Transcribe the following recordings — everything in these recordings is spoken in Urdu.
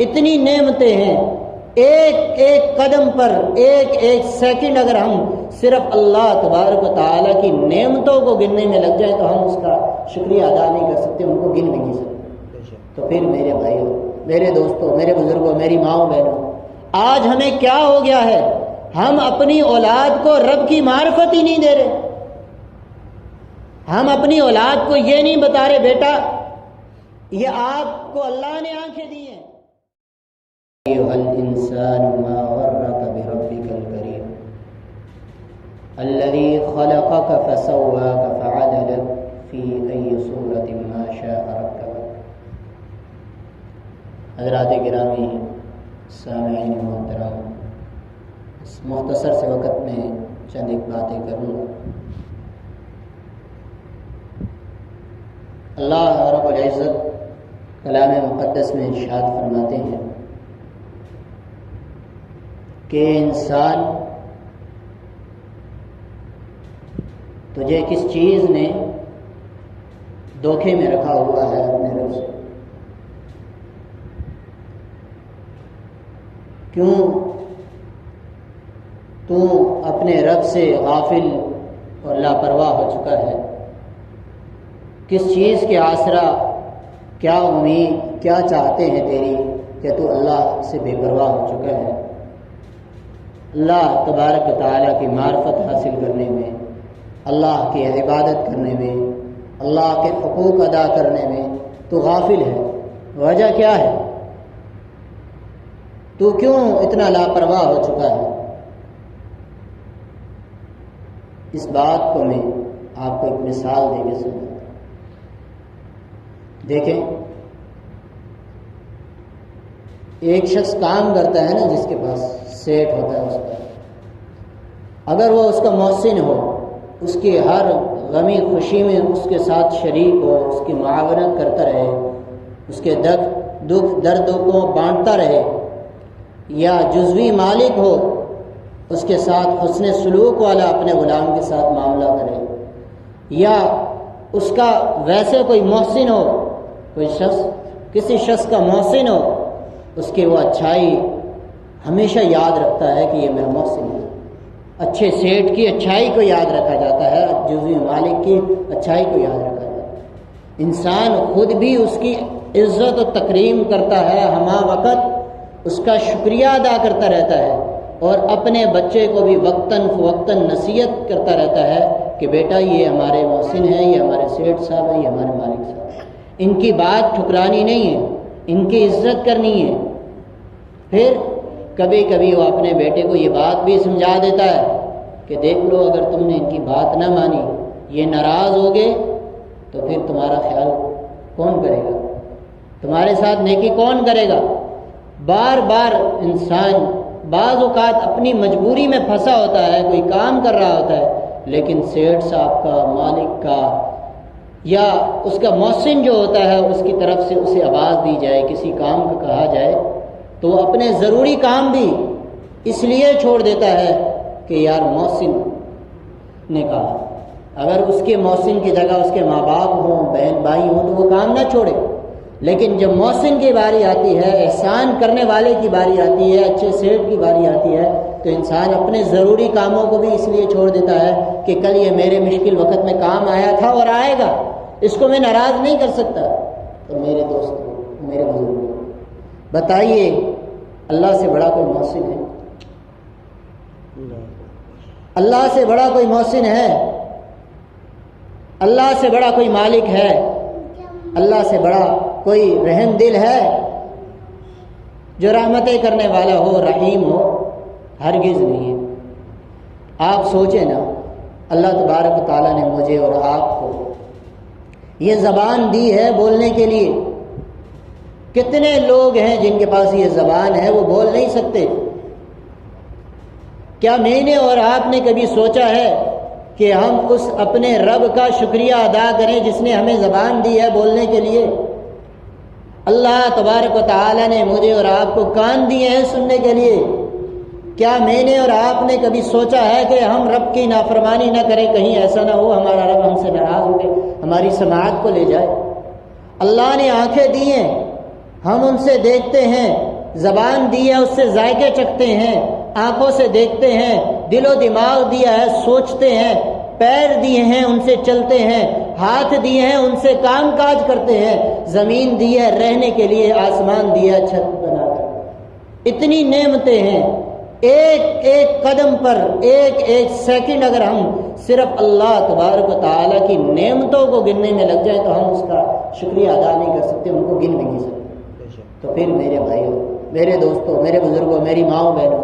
اتنی نعمتیں ہیں، ایک ایک قدم پر ایک ایک سیکنڈ اگر ہم صرف اللہ تبارک و تعالیٰ کی نعمتوں کو گننے میں لگ جائیں تو ہم اس کا شکریہ ادا نہیں کر سکتے، ان کو گن بھی نہیں سکتے۔ تو پھر میرے بھائیوں، میرے دوستوں، میرے بزرگوں، میری ماؤں بہنوں، آج ہمیں کیا ہو گیا ہے؟ ہم اپنی اولاد کو رب کی معرفت ہی نہیں دے رہے۔ ہم اپنی اولاد کو یہ نہیں بتا رہے بیٹا یہ آپ کو اللہ نے آنکھیں دی ہیں۔ ایھا الانسان ما غرک بربک الکریم الذی خلقک فسواک فعدلک فی ای صورۃ ما شاء رکبک۔ حضرات گرامی سامعین محترم، اس مختصر سے وقت میں چند ایک باتیں کروں گا۔ اللہ رب العزت کلام مقدس میں ارشاد فرماتے ہیں کہ انسان تجھے کس چیز نے دھوکے میں رکھا ہوا ہے اپنے رب سے؟ کیوں تو اپنے رب سے غافل اور لاپرواہ ہو چکا ہے؟ کس چیز کے آسرا، کیا امید، کیا چاہتے ہیں تیری کہ تو اللہ سے بے پرواہ ہو چکا ہے؟ اللہ تبارک و تعالیٰ کی معرفت حاصل کرنے میں، اللہ کی عبادت کرنے میں، اللہ کے حقوق ادا کرنے میں تو غافل ہے۔ وجہ کیا ہے؟ تو کیوں اتنا لاپرواہ ہو چکا ہے؟ اس بات کو میں آپ کو ایک مثال دے کے سمجھاتا ہوں۔ دیکھیں، ایک شخص کام کرتا ہے نا، جس کے پاس سیٹ ہوتا ہے اس کا، اگر وہ اس کا محسن ہو، اس کی ہر غمی خوشی میں اس کے ساتھ شریک ہو، اس کی معاونت کرتا رہے، اس کے دکھ درد کو بانٹتا رہے، یا جزوی مالک ہو، اس کے ساتھ حسن سلوک والا اپنے غلام کے ساتھ معاملہ کرے، یا اس کا ویسے کوئی محسن ہو، کوئی شخص کسی شخص کا محسن ہو، اس کی وہ اچھائی ہمیشہ یاد رکھتا ہے کہ یہ میرا محسن ہے۔ اچھے سیٹ کی اچھائی کو یاد رکھا جاتا ہے، جزوی مالک کی اچھائی کو یاد رکھا جاتا ہے۔ انسان خود بھی اس کی عزت و تکریم کرتا ہے، ہمہ وقت اس کا شکریہ ادا کرتا رہتا ہے، اور اپنے بچے کو بھی وقتاً فوقتاً نصیحت کرتا رہتا ہے کہ بیٹا یہ ہمارے محسن ہیں، یہ ہمارے سیٹ صاحب ہیں، یہ ہمارے مالک صاحب ہیں، ان کی بات ٹھکرانی نہیں ہے، ان کی عزت کرنی ہے۔ پھر کبھی کبھی وہ اپنے بیٹے کو یہ بات بھی سمجھا دیتا ہے کہ دیکھ لو، اگر تم نے ان کی بات نہ مانی، یہ ناراض ہو گئے تو پھر تمہارا خیال کون کرے گا؟ تمہارے ساتھ نیکی کون کرے گا؟ بار بار انسان بعض اوقات اپنی مجبوری میں پھنسا ہوتا ہے، کوئی کام کر رہا ہوتا ہے، لیکن سیٹ صاحب کا، مالک کا، یا اس کا محسن جو ہوتا ہے اس کی طرف سے اسے آواز دی جائے، کسی کام کا کہا جائے، تو وہ اپنے ضروری کام بھی اس لیے چھوڑ دیتا ہے کہ یار محسن نے کہا۔ اگر اس کے محسن کی جگہ اس کے ماں باپ ہوں، بہن بھائی ہوں، تو وہ کام نہ چھوڑے، لیکن جب محسن کی باری آتی ہے، احسان کرنے والے کی باری آتی ہے، اچھے سیٹ کی باری آتی ہے، تو انسان اپنے ضروری کاموں کو بھی اس لیے چھوڑ دیتا ہے کہ کل یہ میرے مشکل وقت میں کام آیا تھا اور آئے گا، اس کو میں ناراض نہیں کر سکتا۔ تو میرے دوستوں، میرے بزرگوں، بتائیے اللہ سے بڑا کوئی محسن ہے؟ اللہ سے بڑا کوئی محسن ہے؟ اللہ سے بڑا کوئی مالک ہے؟ اللہ سے بڑا کوئی رحم دل ہے جو رحمتیں کرنے والا ہو، رحیم ہو؟ ہرگز نہیں ہے۔ آپ سوچیں نا، اللہ تبارک و تعالیٰ نے مجھے اور آپ کو یہ زبان دی ہے بولنے کے لیے۔ کتنے لوگ ہیں جن کے پاس یہ زبان ہے، وہ بول نہیں سکتے؟ کیا میں نے اور آپ نے کبھی سوچا ہے کہ ہم اس اپنے رب کا شکریہ ادا کریں جس نے ہمیں زبان دی ہے بولنے کے لیے؟ اللہ تبارک و تعالیٰ نے مجھے اور آپ کو کان دیے ہیں سننے کے لیے۔ کیا میں نے اور آپ نے کبھی سوچا ہے کہ ہم رب کی نافرمانی نہ کریں، کہیں ایسا نہ ہو ہمارا رب ہم سے ناراض ہو کے ہماری سماعت کو لے جائے؟ اللہ نے آنکھیں دی ہیں، ہم ان سے دیکھتے ہیں، زبان دی ہے اس سے ذائقے چکھتے ہیں، آنکھوں سے دیکھتے ہیں، دل و دماغ دیا ہے سوچتے ہیں، پیر دیے ہیں ان سے چلتے ہیں، ہاتھ دیے ہیں ان سے کام کاج کرتے ہیں، زمین دی ہے رہنے کے لیے، آسمان دیا چھت بنا کر، اتنی نعمتیں ہیں۔ ایک ایک قدم پر ایک ایک سیکنڈ اگر ہم صرف اللہ تبارک و تعالیٰ کی نعمتوں کو گننے میں لگ جائیں تو ہم اس کا شکریہ ادا نہیں کر سکتے، ان کو گن بھی نہیں سکتے۔ تو پھر میرے بھائیوں، میرے دوستوں، میرے بزرگوں، میری ماؤں بہنوں،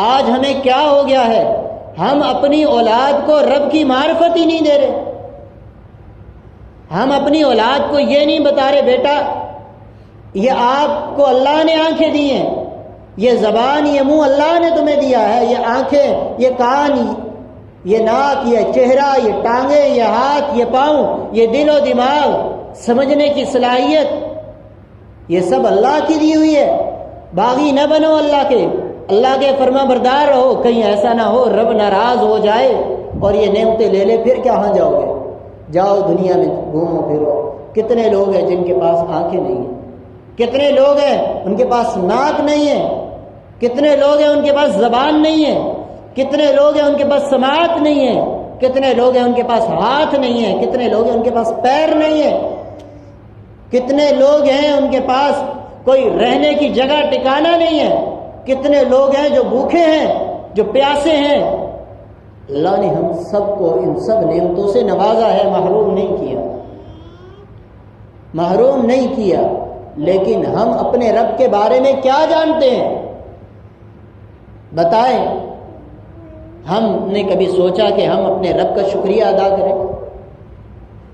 آج ہمیں کیا ہو گیا ہے؟ ہم اپنی اولاد کو رب کی معرفت ہی نہیں دے رہے۔ ہم اپنی اولاد کو یہ نہیں بتا رہے بیٹا یہ آپ کو اللہ نے آنکھیں دی ہیں، یہ زبان یہ منہ اللہ نے تمہیں دیا ہے، یہ آنکھیں، یہ کان، یہ ناک، یہ چہرہ، یہ ٹانگیں، یہ ہاتھ، یہ پاؤں، یہ دل و دماغ، سمجھنے کی صلاحیت، یہ سب اللہ کی دی ہوئی ہے۔ باغی نہ بنو اللہ کے فرما بردار رہو، کہیں ایسا نہ ہو رب ناراض ہو جائے اور یہ نعمتیں لے لے، پھر کہاں جاؤ گے؟ جاؤ دنیا میں گھومو پھرو۔ کتنے لوگ ہیں جن کے پاس آنکھیں نہیں ہیں، کتنے لوگ ہیں ان کے پاس ناک نہیں ہے، کتنے لوگ ہیں ان کے پاس زبان نہیں ہے، کتنے لوگ ہیں ان کے پاس سماعت نہیں ہے، کتنے لوگ ہیں ان کے پاس ہاتھ نہیں ہے، کتنے لوگ ہیں ان کے پاس پیر نہیں ہے، کتنے لوگ ہیں ان کے پاس کوئی رہنے کی جگہ ٹھکانہ نہیں ہے، کتنے لوگ ہیں جو بھوکے ہیں، جو پیاسے ہیں۔ اللہ نے ہم سب کو ان سب نعمتوں سے نوازا ہے، محروم نہیں کیا، محروم نہیں کیا۔ لیکن ہم اپنے رب کے بارے میں کیا جانتے ہیں؟ بتائیں، ہم نے کبھی سوچا کہ ہم اپنے رب کا شکریہ ادا کریں؟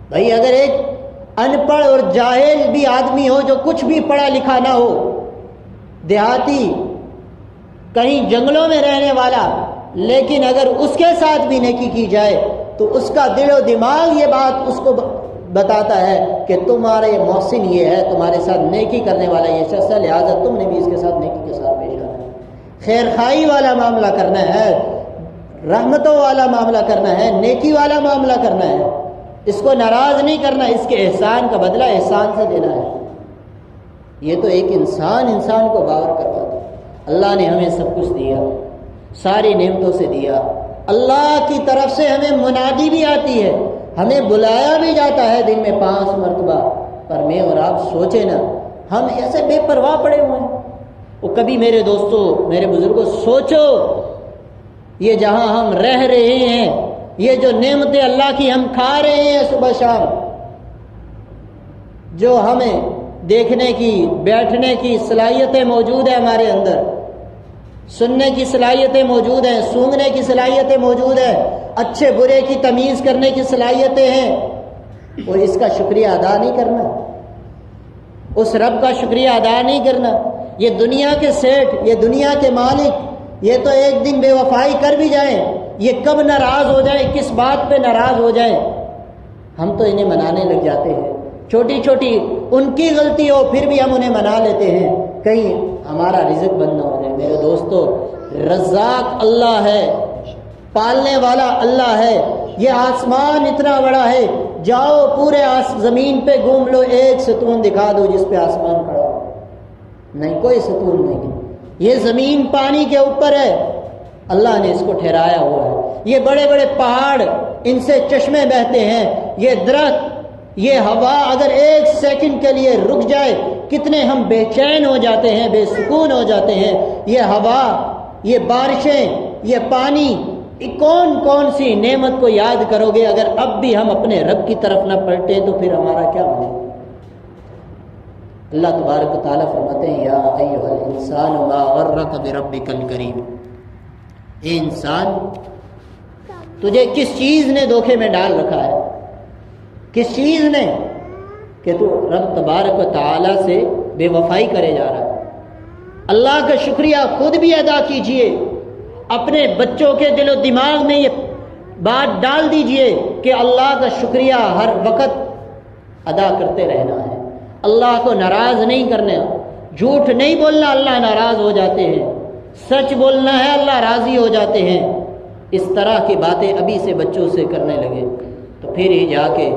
بھائی اگر ایک ان پڑھ اور جاہل بھی آدمی ہو جو کچھ بھی پڑھا لکھا نہ ہو، دیہاتی کہیں جنگلوں میں رہنے والا، لیکن اگر اس کے ساتھ بھی نیکی کی جائے تو اس کا دل و دماغ یہ بات اس کو بتاتا ہے کہ تمہارے محسن یہ ہے، تمہارے ساتھ نیکی کرنے والا یہ شخص ہے، لہٰذا تم نے بھی اس کے ساتھ نیکی کے ساتھ پیش آنا ہے، خیر خواہی والا معاملہ کرنا ہے، رحمتوں والا معاملہ کرنا ہے، نیکی والا معاملہ کرنا ہے، اس کو ناراض نہیں کرنا، اس کے احسان کا بدلہ احسان سے دینا ہے۔ یہ تو ایک انسان کو باور کرواتا ہے۔ اللہ نے ہمیں سب کچھ دیا، ساری نعمتوں سے دیا، اللہ کی طرف سے ہمیں منادی بھی آتی ہے، ہمیں بلایا بھی جاتا ہے دن میں 5 مرتبہ، پر میں اور آپ سوچے نا، ہم ایسے بے پرواہ پڑے ہوئے ہیں۔ وہ کبھی میرے دوستوں، میرے بزرگوں، سوچو یہ جہاں ہم رہ رہے ہیں، یہ جو نعمتیں اللہ کی ہم کھا رہے ہیں صبح شام، جو ہمیں دیکھنے کی، بیٹھنے کی صلاحیتیں موجود ہیں ہمارے اندر، سننے کی صلاحیتیں موجود ہیں، سونگنے کی صلاحیتیں موجود ہیں، اچھے برے کی تمیز کرنے کی صلاحیتیں ہیں، وہ اس کا شکریہ ادا نہیں کرنا، اس رب کا شکریہ ادا نہیں کرنا۔ یہ دنیا کے سیٹھ، یہ دنیا کے مالک، یہ تو ایک دن بے وفائی کر بھی جائیں، یہ کب ناراض ہو جائیں، کس بات پہ ناراض ہو جائیں، ہم تو انہیں منانے لگ جاتے ہیں۔ چھوٹی چھوٹی ان کی غلطی ہو پھر بھی ہم انہیں منا لیتے ہیں، کہیں ہمارا رزق بند نہ ہو جائے۔ میرے دوستو، رزاق اللہ ہے، پالنے والا اللہ ہے۔ یہ آسمان اتنا بڑا ہے، جاؤ پورے زمین پہ گھوم لو، ایک ستون دکھا دو جس پہ آسمان کھڑا ہو، نہیں، کوئی ستون نہیں۔ یہ زمین پانی کے اوپر ہے، اللہ نے اس کو ٹھہرایا ہوا ہے۔ یہ بڑے بڑے پہاڑ، ان سے چشمے بہتے ہیں، یہ درخت، یہ ہوا اگر ایک سیکنڈ کے لیے رک جائے کتنے ہم بے چین ہو جاتے ہیں، بے سکون ہو جاتے ہیں۔ یہ ہوا، یہ بارشیں، یہ پانی، کون کون سی نعمت کو یاد کرو گے؟ اگر اب بھی ہم اپنے رب کی طرف نہ پلٹیں تو پھر ہمارا کیا بنے؟ اللہ تبارک و تعالیٰ فرماتے ہیں، یا ایھا الانسان ما غرک بربک الکریم، اے انسان، تجھے کس چیز نے دھوکے میں ڈال رکھا ہے؟ کس چیز نے کہ تو رب تبارک و تعالیٰ سے بے وفائی کرے جا رہا ہے؟ اللہ کا شکریہ خود بھی ادا کیجئے، اپنے بچوں کے دل و دماغ میں یہ بات ڈال دیجئے کہ اللہ کا شکریہ ہر وقت ادا کرتے رہنا ہے، اللہ کو ناراض نہیں کرنا، جھوٹ نہیں بولنا، اللہ ناراض ہو جاتے ہیں، سچ بولنا ہے، اللہ راضی ہو جاتے ہیں۔ اس طرح کی باتیں ابھی سے بچوں سے کرنے لگے تو پھر ہی جا کے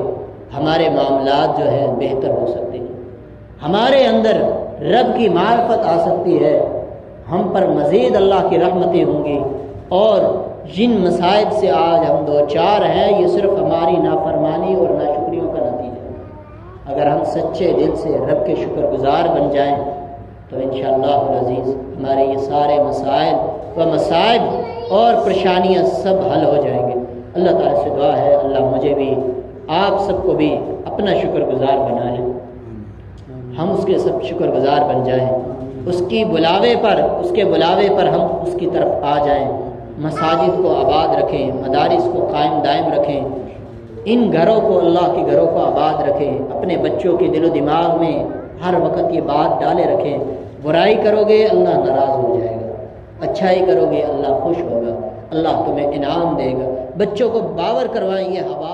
ہمارے معاملات جو ہے بہتر ہو سکتے ہیں، ہمارے اندر رب کی معرفت آ سکتی ہے، ہم پر مزید اللہ کی رحمتیں ہوں گی، اور جن مصائب سے آج ہم دو چار ہیں یہ صرف ہماری نافرمانی اور ناشکریوں کا نتیجہ ہے۔ اگر ہم سچے دل سے رب کے شکر گزار بن جائیں تو انشاءاللہ العزیز ہمارے یہ سارے مسائل و مصائب اور پریشانیاں سب حل ہو جائیں گے۔ اللہ تعالیٰ سے دعا ہے اللہ مجھے بھی آپ سب کو بھی اپنا شکر گزار بنا لیں، ہم اس کے سب شکر گزار بن جائیں، اس کے بلاوے پر ہم اس کی طرف آ جائیں، مساجد کو آباد رکھیں، مدارس کو قائم دائم رکھیں، ان گھروں کو اللہ کے گھروں کو آباد رکھیں، اپنے بچوں کے دل و دماغ میں ہر وقت یہ بات ڈالے رکھیں، برائی کرو گے اللہ ناراض ہو جائے گا، اچھائی کرو گے اللہ خوش ہوگا، اللہ تمہیں انعام دے گا۔ بچوں کو باور کروائیں یہ ہوا